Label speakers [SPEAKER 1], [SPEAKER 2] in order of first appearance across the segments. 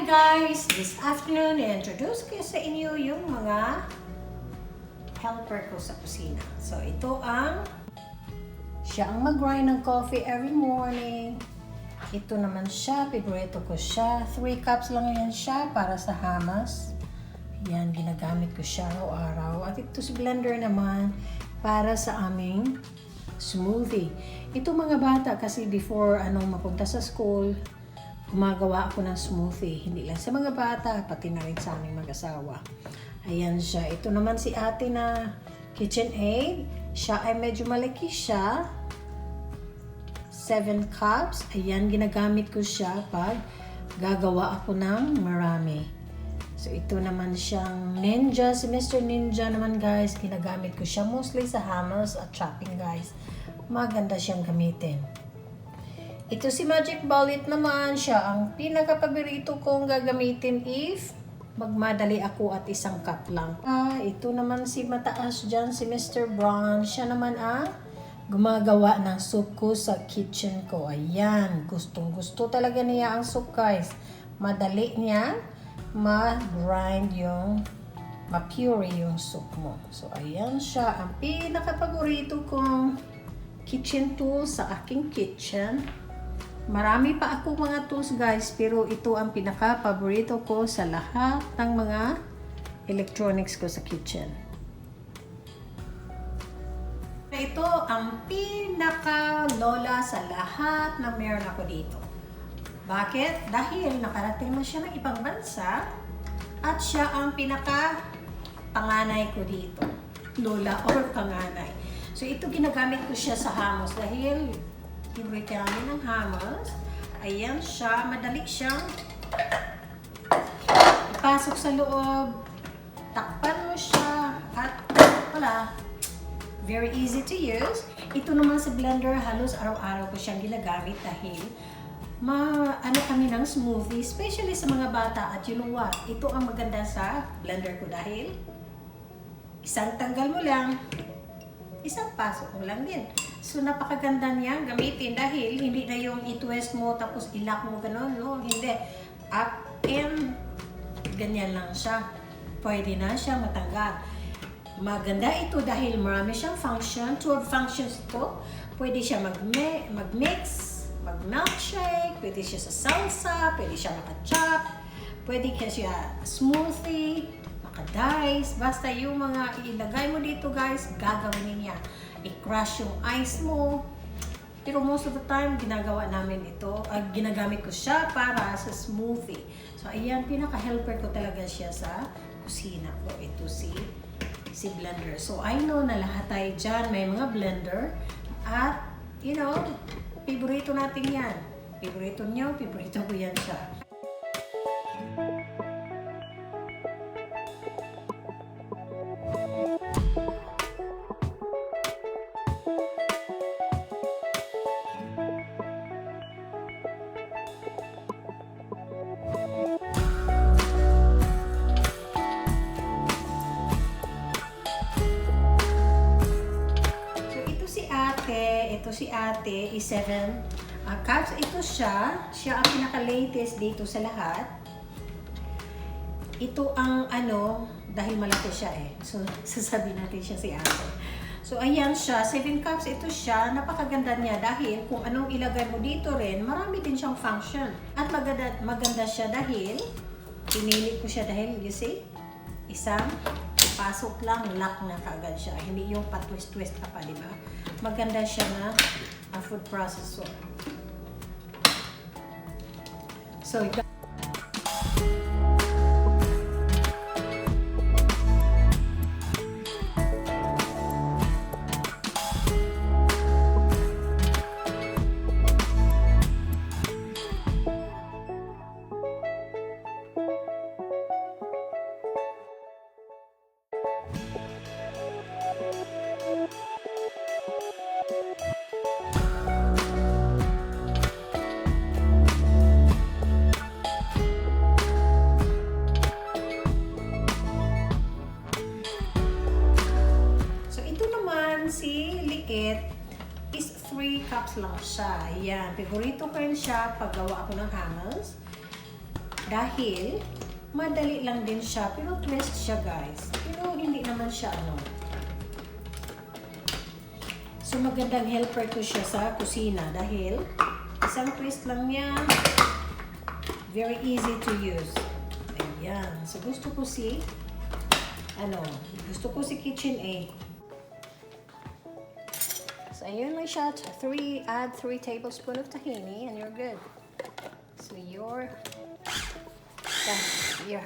[SPEAKER 1] guys! This afternoon, i-introduce ko sa inyo yung mga helper ko sa kusina. So, siya ang mag-grind ng coffee every morning. Ito naman siya, paborito ko siya. 3 cups lang yan siya para sa hummus. Yan, ginagamit ko siya araw-araw. At ito si blender naman para sa aming smoothie. Ito mga bata kasi before mapunta sa school, gumagawa ako ng smoothie. Hindi lang sa mga bata, pati na rin sa aming mag-asawa. Ayan siya. Ito naman si ate na KitchenAid. Siya ay medyo malaki siya. 7 cups. Ayan, ginagamit ko siya pag gagawa ako ng marami. So, ito naman siyang Ninja. Si Mr. Ninja naman guys, ginagamit ko siya mostly sa hummus at chopping guys. Maganda siyang gamitin. Ito si Magic Bullet naman, siya ang pinaka-paborito kong gagamitin if magmadali ako at 1 cup lang. Ito naman si mataas dyan, si Mr. BRAUN. Siya naman ang gumagawa ng soup ko sa kitchen ko. Ayan, gustong-gusto talaga niya ang soup guys. Madali niya ma-grind ma-puree yung soup mo. So, ayan siya ang pinaka-paborito kong kitchen tool sa aking kitchen. Marami pa ako mga tools guys, pero ito ang pinaka-paborito ko sa lahat ng mga electronics ko sa kitchen. Ito ang pinaka-lola sa lahat na meron ako dito. Bakit? Dahil nakarating na siya ng ibang bansa at siya ang pinaka-panganay ko dito. Lola or panganay. So ito ginagamit ko siya sa hummus dahil favorite namin ng hummus. Ayan siya. Madali siyang ipasok sa loob. Takpan mo siya. At wala. Very easy to use. Ito naman sa blender, halos araw-araw ko siyang ginagamit dahil kami ng smoothie. Especially sa mga bata. At you know what? Ito ang maganda sa blender ko dahil isang tanggal mo lang, isang pasok mo lang din. So, napakaganda niya gamitin dahil hindi na yung i-twist mo tapos ilak mo gano'n, no? Hindi. Up and ganyan lang siya. Pwede na siya matanggal. Maganda ito dahil marami siyang function. 12 functions ito. Pwede siya mag-mix, mag-milkshake, pwede siya sa salsa, pwede siya maka-chop, pwede siya smoothie, maka-dice. Basta yung mga ilagay mo dito guys, gagawin niya. I-crush yung ice mo. Pero most of the time, ginagamit ko siya para sa smoothie. So, ayan, pinaka-helper ko talaga siya sa kusina ko. Ito si blender. So, I know na lahat tayo dyan may mga blender. At, favorito natin yan. Favorito nyo, favorito ko yan siya. Ito si ate, is 7 cups. Ito siya ang pinaka-latest dito sa lahat. Ito ang dahil malaki siya So, sasabihin natin siya si ate. So, ayan siya, 7 cups. Ito siya, napakaganda niya dahil kung anong ilagay mo dito rin, marami din siyang function. At maganda siya dahil, pinili ko siya dahil, you see, isang pasok lang, lock na kaagad siya. Hindi yung patwist-twist ka pa, di ba? Maganda siya na food processor. So, liit is 3 cups lang siya. Ayan, favorito ko rin siya pag gawa ako ng hummus. Dahil, madali lang din siya, pero twist siya guys. Pero hindi naman siya ano. So magandang helper ko siya sa kusina dahil isang twist lang niya. Very easy to use. Ayan. So gusto ko si KitchenAid. So ayun lang siya. Add 3 tablespoons of tahini and you're good. So your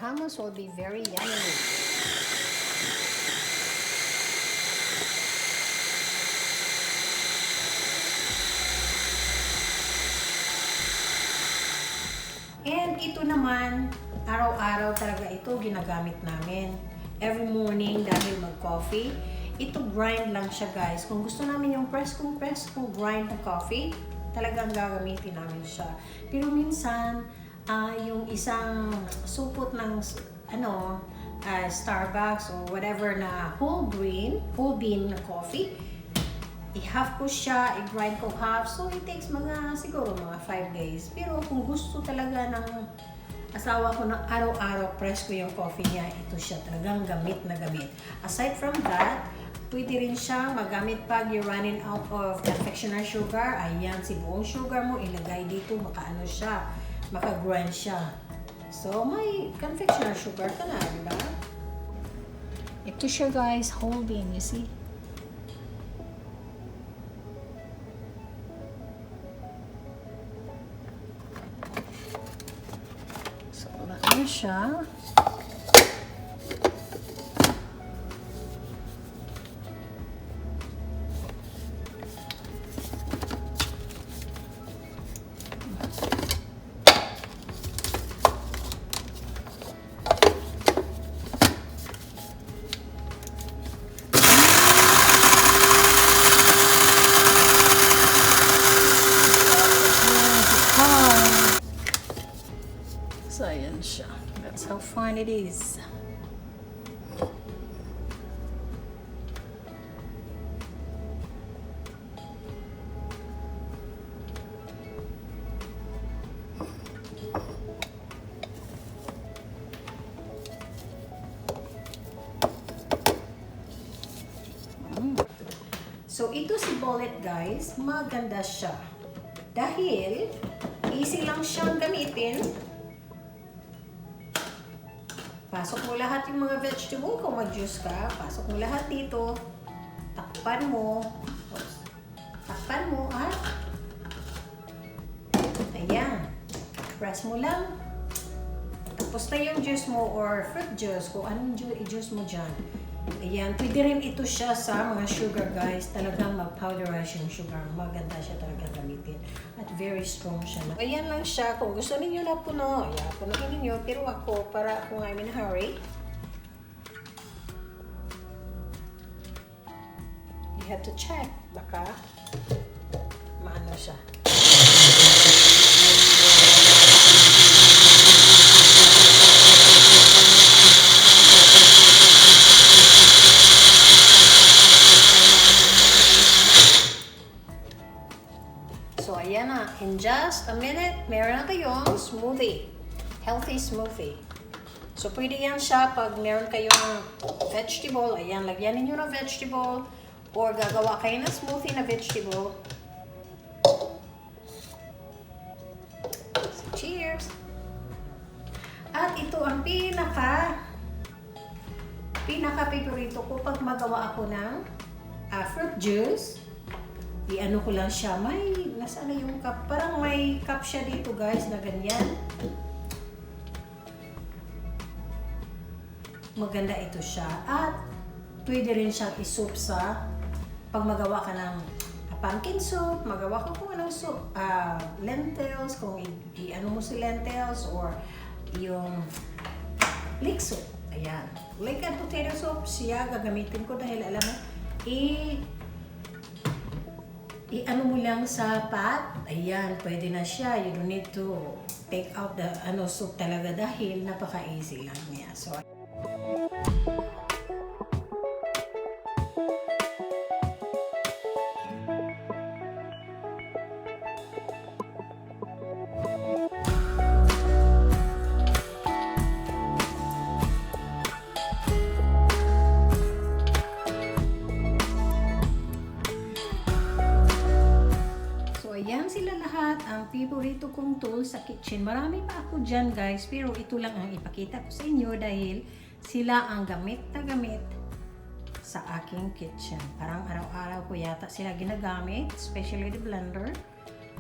[SPEAKER 1] hummus will be very yummy. And ito naman, araw-araw talaga ito ginagamit namin. Every morning dahil mag-coffee. Ito grind lang siya guys. Kung gusto namin yung press kung grind na coffee, talagang gagamitin namin siya. Pero minsan, yung isang supot ng Starbucks or whatever na whole bean na coffee, i-half ko siya, i-grind ko half. So, it takes siguro mga 5 days. Pero kung gusto talaga ng asawa ko na araw-araw press ko yung coffee niya, ito siya talagang gamit na gamit. Aside from that, pwede rin siyang magamit pag you're running out of confectioner sugar. Ayan, si buong sugar mo, ilagay dito, maka-grind siya. So, may confectioner sugar ka na, diba? Ito siya guys, whole bean, you see? So, laki siya. So, ayan siya. That's how fine it is. So, ito si bullet guys, maganda siya. Dahil, easy lang siyang gamitin. Pasok mo lahat yung mga vegetable. Kung mag-juice ka, pasok mo lahat dito. Takpan mo. At ayan. Press mo lang. Tapos na yung juice mo or fruit juice. Kung anong i-juice mo dyan. Ayan. Pwede rin ito siya sa mga sugar guys. Talagang mag-powderize yung sugar. Maganda siya talaga gamitin. At very strong siya. Ayan lang siya. Kung gusto ninyo na puno, ayan, punuin ninyo. Pero ako, para kung I'm in a hurry, you have to check. Baka maano siya. So, ayan na. In just a minute, meron na tayong smoothie. Healthy smoothie. So, pwede yan siya pag meron kayong vegetable. Ayan, lagyan ninyo ng vegetable. Or gagawa kayo ng smoothie na vegetable. So, cheers! At ito ang pinaka-paborito ko pag magawa ako ng fruit juice. I-ano ko lang siya. Nasaan na yung cup? Parang may cup siya dito guys na ganyan. Maganda ito siya. At pwede rin siyang isoup sa pag magawa ka ng pumpkin soup, magawa ko kung anong soup. Lentils, kung i-ano mo si lentils or yung leek soup. Ayan. Like a potato soup, siya gagamitin ko dahil alam mo, i-ano mo lang sa pot, ayan, pwede na siya. You don't need to take out the soup talaga dahil napaka-easy lang niya. So, paborito kong tool sa kitchen. Marami pa ako dyan guys, pero ito lang ang ipakita ko sa inyo dahil sila ang gamit na gamit sa aking kitchen. Parang araw-araw ko yata sila ginagamit, especially the blender.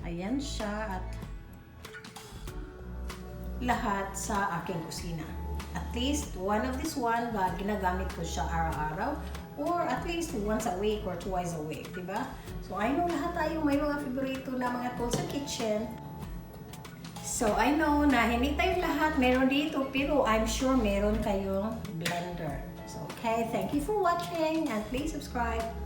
[SPEAKER 1] Ayan siya at lahat sa aking kusina. At least one of this one, ginagamit ko siya araw-araw or at least once a week or twice a week, diba? So I know lahat tayo may mga favorito na mga tools sa kitchen. So I know na hindi tayo lahat meron dito, pero I'm sure meron kayong blender. So okay, thank you for watching and please subscribe.